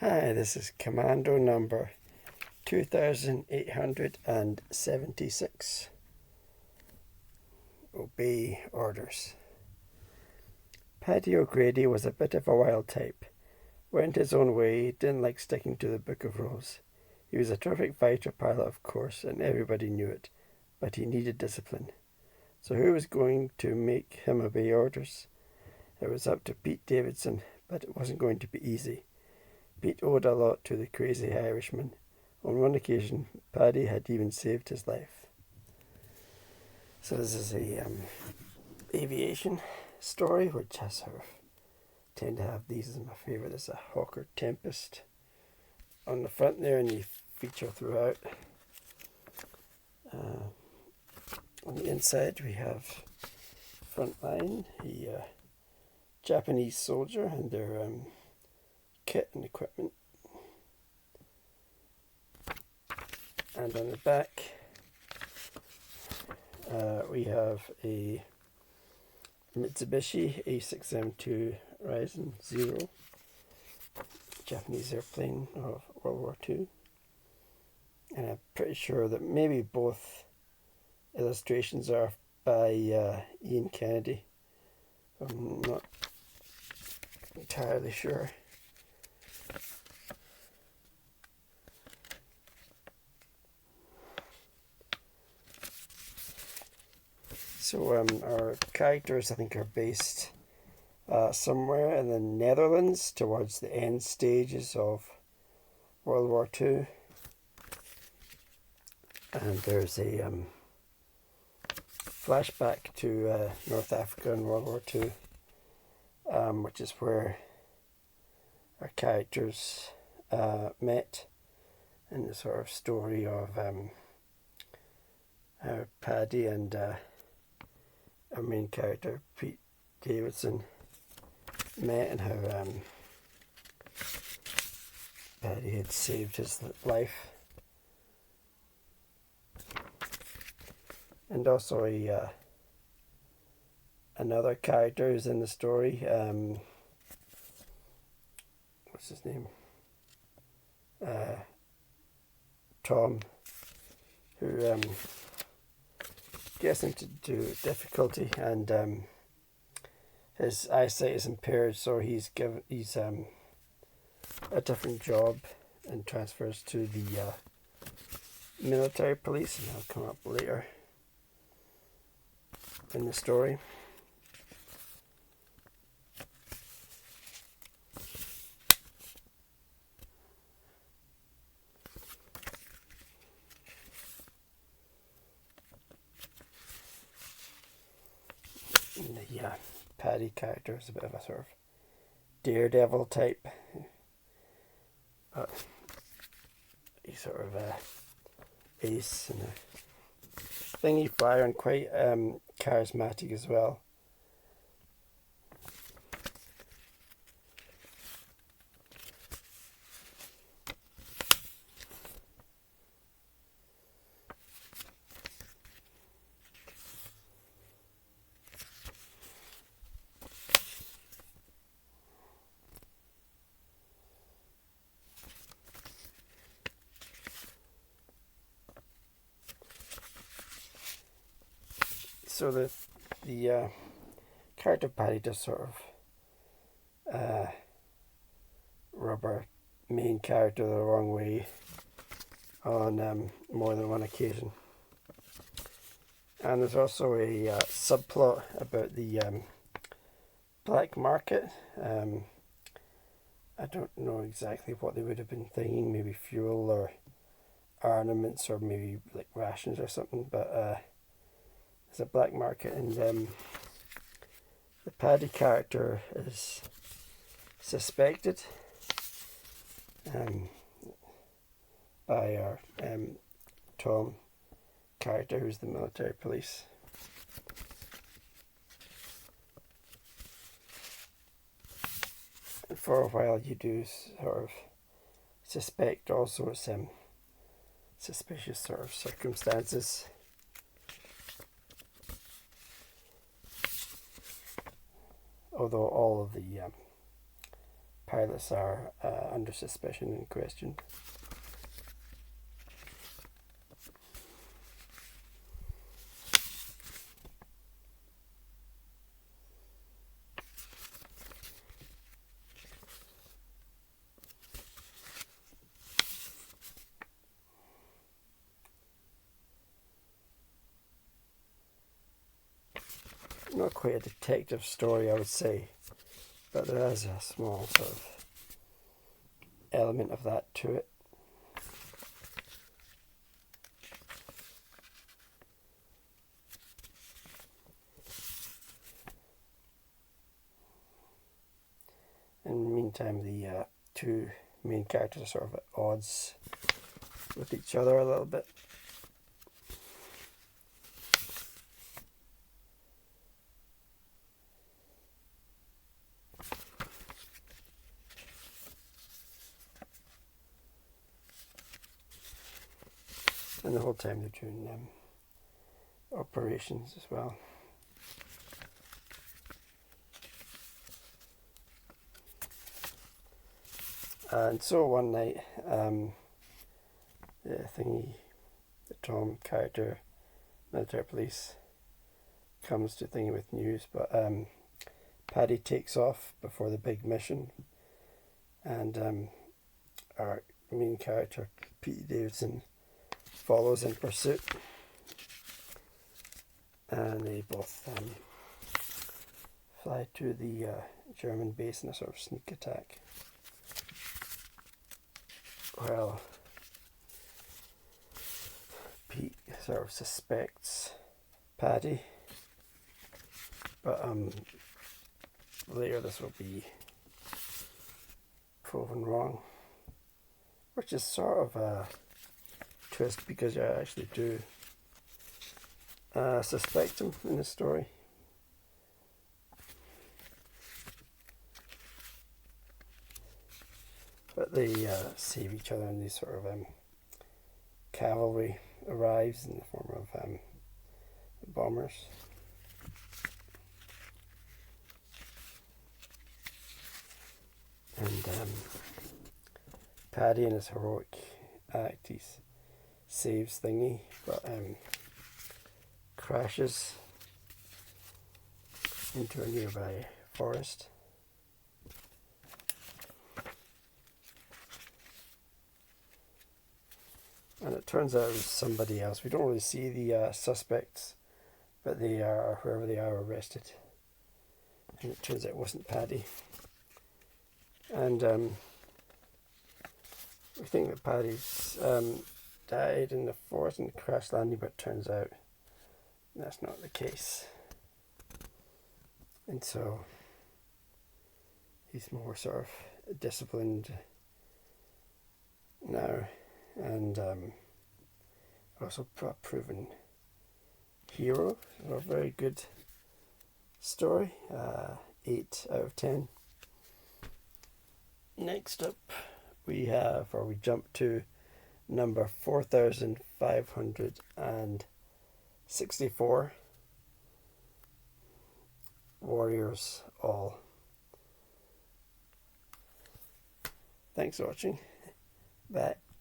Hi, this is Commando number 2876. Obey orders. Paddy O'Grady was a bit of a wild type. Went his own way, didn't like sticking to the book of rules. He was a terrific fighter pilot, of course, and everybody knew it, but he needed discipline. So who was going to make him obey orders? It was up to Pete Davidson, but it wasn't going to be easy. Pete owed a lot to the crazy Irishman. On one occasion, Paddy had even saved his life. So this is a aviation story, which I sort of tend to have these as my favourite. There's a Hawker Tempest on the front there, and you feature throughout. On the inside, we have Frontline, a Japanese soldier, and their kit and equipment. And on the back, we have a Mitsubishi A6M2 Ryzen Zero, Japanese airplane of World War II. And I'm pretty sure that maybe both illustrations are by Ian Kennedy. I'm not entirely sure. So our characters, I think, are based somewhere in the Netherlands towards the end stages of World War II. And there's a flashback to North Africa in World War II, which is where our characters met, in the sort of story of how Paddy and our main character, Pete Davidson, met, and how Paddy had saved his life. And also another character is in the story. What's his name? Tom, who gets into difficulty, and his eyesight is impaired, so he's a different job and transfers to the military police, and that'll come up later in the story. And the Paddy character is a bit of a sort of daredevil type. But he's sort of a ace and a thingy flyer, and quite charismatic as well. So the character Paddy does sort of rub our main character the wrong way on more than one occasion. And there's also a subplot about the black market. I don't know exactly what they would have been thinking, maybe fuel or ornaments, or maybe like rations or something, but there's a black market, and the Paddy character is suspected by our Tom character, who's the military police. And for a while you do sort of suspect all sorts of suspicious sort of circumstances. Although all of the pilots are under suspicion and questioned. Not quite a detective story, I would say, but there is a small sort of element of that to it. In the meantime, the two main characters are sort of at odds with each other a little bit. And the whole time they're doing operations as well. And so one night, the Tom character, military police, comes to thingy with news, but Paddy takes off before the big mission, and our main character, Pete Davidson, follows in pursuit, and they both fly to the German base in a sort of sneak attack. Well, Pete sort of suspects Paddy, but later this will be proven wrong, which is sort of a twist because I actually do suspect him in the story. But they save each other, and these sort of cavalry arrives in the form of bombers. And Paddy in his heroic act, he saves Thingy, but crashes into a nearby forest. And it turns out it was somebody else. We don't really see the suspects, but they are, whoever they are, arrested. And it turns out it wasn't Paddy. And we think that Paddy's died in the forest in the crash landing, but it turns out that's not the case. And so he's more sort of disciplined now, and also a proven hero. So a very good story. 8 out of 10. Next up, we jump to number 4,564. Warriors All. Thanks for watching. Bye.